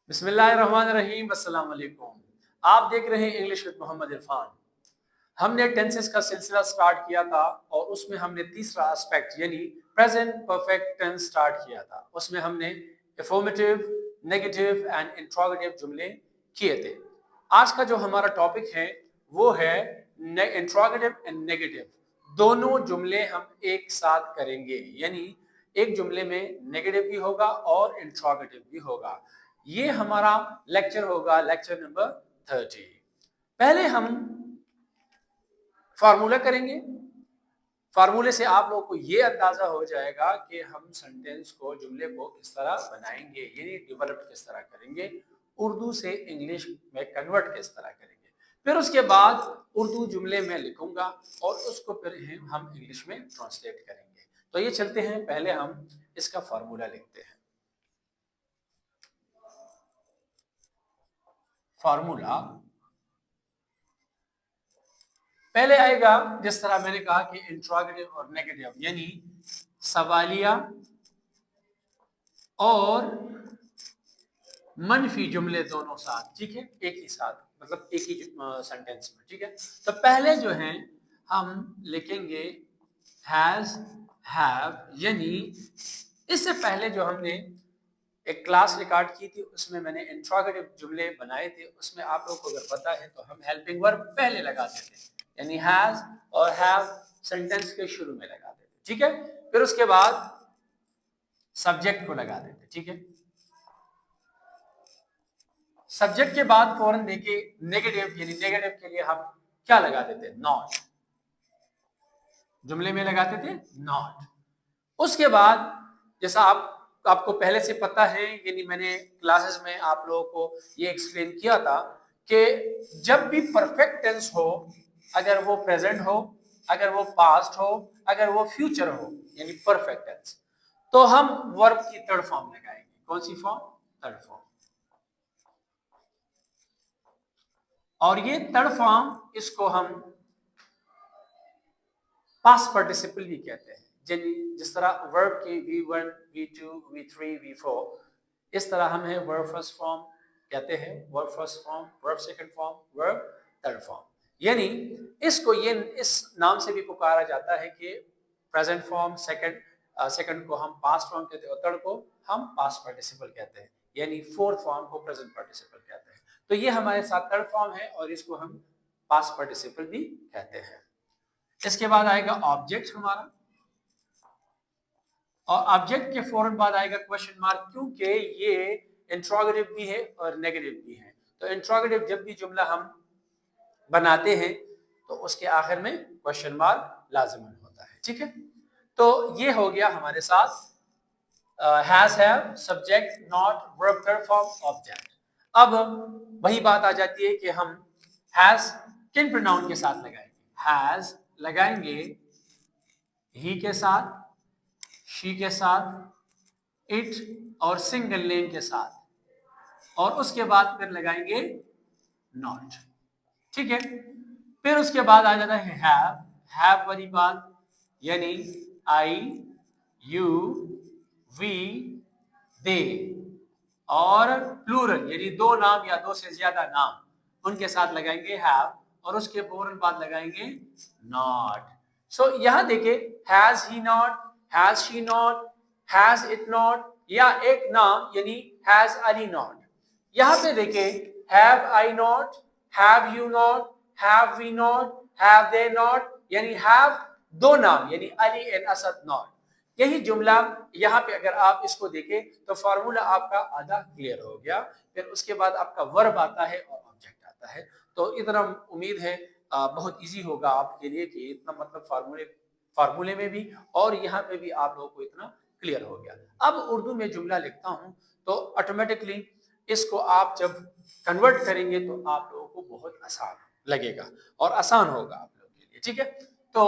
बिस्मिल्लाहिर्रहमानिर्रहीम, अस्सलाम वालेकुम। आप देख रहे हैं इंग्लिश विद मोहम्मद इरफान। हमने टेंसेस का सिलसिला स्टार्ट किया था और उसमें हमने तीसरा एस्पेक्ट यानी प्रेजेंट परफेक्ट टेंस स्टार्ट किया था। उसमें हमने अफर्मेटिव, नेगेटिव एंड इंट्रोगेटिव जुमले किए थे। आज का जो हमारा टॉपिक है वो है इंट्रोगेटिव एंड नेगेटिव। दोनों जुमले हम एक साथ करेंगे, यानी एक जुमले में नेगेटिव भी होगा और इंट्रोगेटिव भी होगा। ये हमारा लेक्चर होगा, लेक्चर नंबर 30। पहले हम फार्मूला करेंगे। फार्मूले से आप लोगों को ये अंदाजा हो जाएगा कि हम सेंटेंस को, जुमले को किस तरह बनाएंगे, यानी डेवलप किस तरह करेंगे, उर्दू से इंग्लिश में कन्वर्ट किस तरह करेंगे। फिर उसके बाद उर्दू जुमले में लिखूंगा और उसको फिर हम इंग्लिश में ट्रांसलेट करेंगे। तो ये चलते हैं, पहले हम इसका फार्मूला लिखते हैं। फार्मूला पहले आएगा, जिस तरह मैंने कहा कि इंट्रोगेटिव और नेगेटिव, यानी सवालिया और मनफी जुमले दोनों साथ, ठीक है, एक ही साथ, मतलब एक ही सेंटेंस में, ठीक है। तो पहले जो है हम लिखेंगे हैज, हैव, यानी इससे पहले जो हमने एक क्लास रिकॉर्ड की थी उसमें मैंने इंट्रोगेटिव जुमले बनाए थे। उसमें आप लोगों को अगर पता है तो हम हेल्पिंग वर्ब पहले लगाते थे, यानी हैज और हैव सेंटेंस के शुरू में लगाते थे, ठीक है। फिर उसके बाद सब्जेक्ट को लगा देते, ठीक है। सब्जेक्ट के बाद फौरन देखिए नेगेटिव, यानी नेगेटिव के लिए हम क्या लगा देते, नॉट। जुमले में लगाते थे नॉट। उसके बाद जैसा आपको पहले से पता है, यानी मैंने क्लासेस में आप लोगों को ये एक्सप्लेन किया था कि जब भी परफेक्ट टेंस हो, अगर वो प्रेजेंट हो, अगर वो पास्ट हो, अगर वो फ्यूचर हो, यानी परफेक्ट टेंस, तो हम वर्ब की थर्ड फॉर्म लगाएंगे। कौन सी फॉर्म? Third form. और ये थर्ड फॉर्म, इसको हम पास्ट पार्टिसिपल भी कहते हैं। जिस तरह वर्ब की V1, V2, V3, V4, इस तरह हम है वर्ब फर्स्ट फॉर्म कहते हैं, verb first form, verb second form, verb third form. यानी इसको ये इस नाम से भी पुकारा जाता है कि प्रेजेंट फॉर्म, सेकंड को हम पास्ट फॉर्म कहते हैं और थर्ड को हम पास्ट पार्टिसिपल कहते हैं, यानी फोर्थ फॉर्म को प्रेजेंट पार्टिसिपल कहते हैं। तो ये हमारे साथ थर्ड फॉर्म है और इसको हम पास्ट पार्टिसिपल भी कहते हैं। इसके बाद आएगा ऑब्जेक्ट हमारा, और ऑब्जेक्ट के फौरन बाद आएगा क्वेश्चन मार्क, क्योंकि ये इंट्रोगेटिव भी है और नेगेटिव भी है। तो इंट्रोगेटिव जब भी जुमला हम बनाते हैं तो उसके आखिर में क्वेश्चन मार्क लाजमन होता है, ठीक है। तो ये हो गया हमारे साथ has, have, subject, not, verb, third form, object. अब वही बात आ जाती है कि हम हैज किन प्रोनाउन के साथ लगाएंगे। हैज लगाएंगे ही के साथ, शी के साथ, इट और सिंगल नेम के साथ, और उसके बाद फिर लगाएंगे नॉट, ठीक है। फिर उसके बाद आ जाता है हैव वाली बात, यानी आई, यू, वी, दे, और प्लूरल यानी दो नाम या दो से ज्यादा नाम, उनके साथ लगाएंगे हैव, और उसके फौरन बाद लगाएंगे नॉट। सो यहां देखिए, has he not, has she not, has it not, या एक नाम यानी हैज अली नॉट। यहां पे देखिए have I not, have you not, have we not, have they not, यानी हैव दो नाम यानी अली एंड असद नॉट। यही जुमला यहाँ पे अगर आप इसको देखें तो फॉर्मूला आपका आधा क्लियर हो गया। फिर उसके बाद आपका वर्ब आता है और ऑब्जेक्ट आता है। तो इतना उम्मीद है बहुत इजी होगा आपके लिए कि इतना मतलब फार्मूले में भी और यहाँ पे भी आप लोगों को इतना क्लियर हो गया। अब उर्दू में जुमला लिखता हूँ तो ऑटोमेटिकली इसको आप जब कन्वर्ट करेंगे तो आप लोगों को बहुत आसान लगेगा और आसान होगा आप लोगों के लिए, ठीक है। तो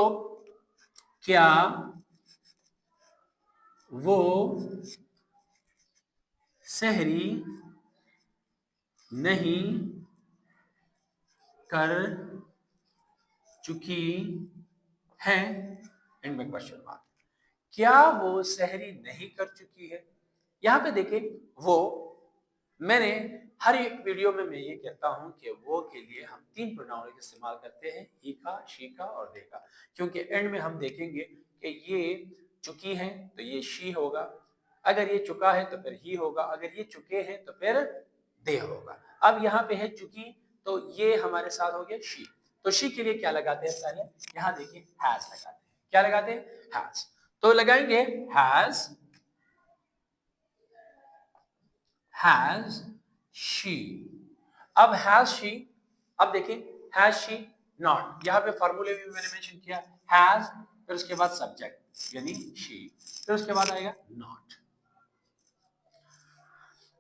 क्या वो सहरी नहीं कर चुकी है, इनमें क्वेश्चन मार्क। क्या वो सहरी नहीं कर चुकी है? यहां पे देखिए वो मैंने हर एक वीडियो में मैं ये कहता हूँ कि वो के लिए हम 3 प्रोनाउन इस्तेमाल करते हैं, ही का, शी का और दे का, क्योंकि एंड में हम देखेंगे कि ये चुकी हैं तो ये शी होगा, अगर ये चुका है तो फिर ही होगा, अगर ये चुके हैं तो फिर दे होगा। अब यहाँ पे है चुकी तो ये हमारे साथ हो गया शी, तो शी के लिए क्या लगाते हैं सारे, यहाँ देखिए हैज लगाते हैं, क्या लगाते हैं, हैज, तो लगाएंगे हैज शी। अब हैज शी, अब देखिए हैज शी नॉट, यहाँ पे फॉर्मूले भी मैंने मेंशन किया, हैज फिर उसके बाद सब्जेक्ट यानी शी, फिर उसके बाद आएगा नॉट।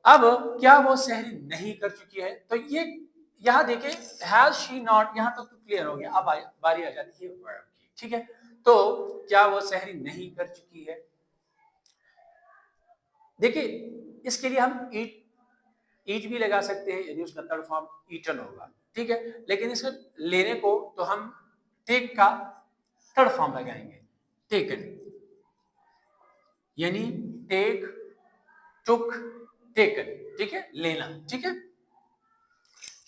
अब क्या वो सहरी नहीं कर चुकी है, तो ये यहाँ देखिए हैज शी नॉट, यहाँ तक तो क्लियर हो गया। अब बारी आ जाती है वर्ब की, ठीक है, तो क्या वो सहरी नहीं कर चुकी है, देखिए इसके लिए हम ईट भी लगा सकते हैं, यानी उसका थर्ड फॉर्म ईटन होगा, ठीक है, लेकिन इसको लेने को तो हम टेक का थर्ड फॉर्म लगाएंगे, टेकन, यानी टेक, टुक, टेकन, ठीक है, लेना, ठीक है।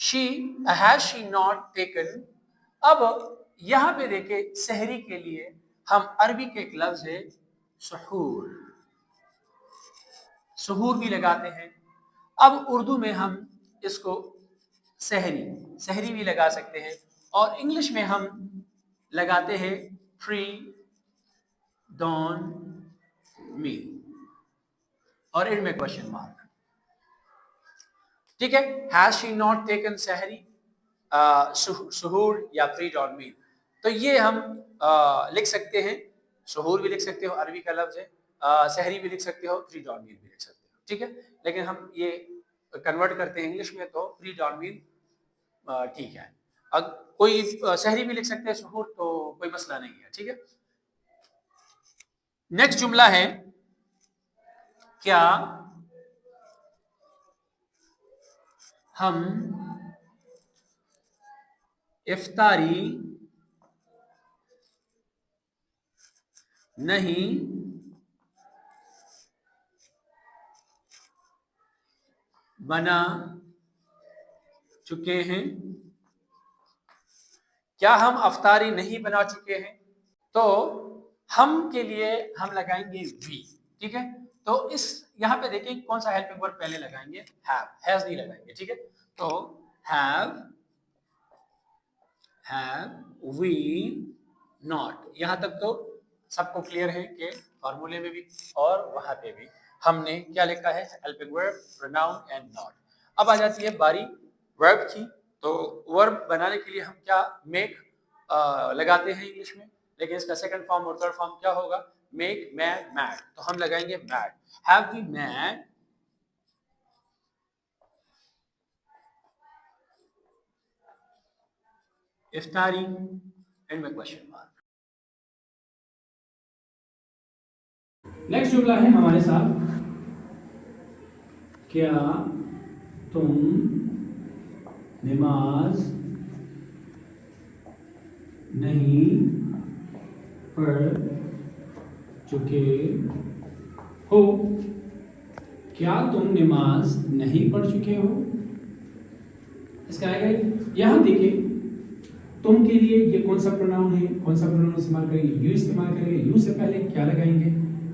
Has she not taken. अब यहां पे देखे सहरी के लिए हम अरबी के एक लफ्ज है सुहूर, सुहूर भी लगाते हैं। अब उर्दू में हम इसको सहरी भी लगा सकते हैं, और इंग्लिश में हम लगाते हैं फ्री डॉन मील और इनमें क्वेश्चन मार्क, ठीक है। हैज शी नॉट टेकन सहरी, सुहूर या फ्री डॉन मील, तो ये हम लिख सकते हैं, सुहूर भी लिख सकते हो, अरबी का लफ्ज है, सहरी भी लिख सकते हो, फ्री डॉन मील भी लिख सकते हो, ठीक है, लेकिन हम ये कन्वर्ट करते हैं इंग्लिश में तो फ्री डॉन मील ठीक है। अब कोई सहरी भी लिख सकते हैं, सुहूर, तो कोई मसला नहीं है, ठीक है। नेक्स्ट जुमला है, क्या हम इफ्तारी नहीं बना चुके हैं, क्या हम अफ्तारी नहीं बना चुके हैं, तो हम के लिए हम लगाएंगे वी, ठीक है। तो इस यहाँ पे देखिए कौन सा हेल्पिंग वर्ब पहले लगाएंगे, हैव, हैज नहीं लगाएंगे, ठीक है। तो हैव वी नॉट, यहां तक तो सबको क्लियर है कि फॉर्मूले में भी और वहां पे भी हमने क्या लिखा है, helping verb, pronoun and not. अब आ जाती है बारी वर्ब की, तो वर्ब बनाने के लिए हम क्या मेक लगाते हैं इंग्लिश में, लेकिन इसका सेकंड फॉर्म और थर्ड फॉर्म क्या होगा, मेक, मैड, मैड, तो हम लगाएंगे मैड, हैव वी मैड इफ्तारी, इनमें क्वेश्चन मार्क। नेक्स्ट जुमला है हमारे साथ, क्या तुम नमाज नहीं पढ़ चुके हो, क्या तुम नमाज नहीं पढ़ चुके हो, इसका आएगा, यहां देखिए तुम के लिए ये कौन सा प्रोनाउन है, कौन सा प्रोनाउन इस्तेमाल करेंगे, यू इस्तेमाल करेंगे, यू से पहले क्या लगाएंगे,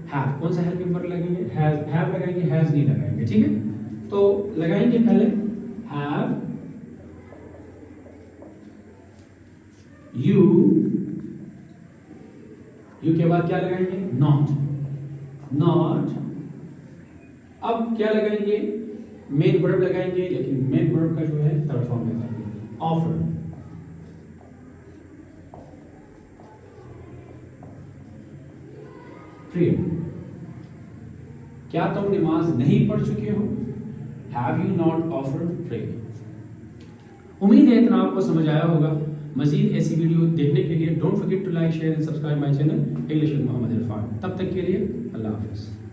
हैव, कौन सा हेल्पिंग वर्ब लगेंगे, हैव लगाएंगे, हैज नहीं लगाएंगे, ठीक है। तो लगाएंगे पहले हैव यू के बाद क्या लगाएंगे, नॉट, अब क्या लगाएंगे, मेन वर्ब लगाएंगे, लेकिन मेन वर्ब का जो है थर्ड फॉर्म लगाएंगे, ऑफर, क्या तुम नमाज नहीं पढ़ चुके हो, have you not offered prayer. उम्मीद है इतना आपको समझ आया होगा। मजीद ऐसी वीडियो देखने के लिए don't forget to like, share and subscribe my channel English with Mohammad Irfan. तब तक के लिए अल्लाह हाफिज़।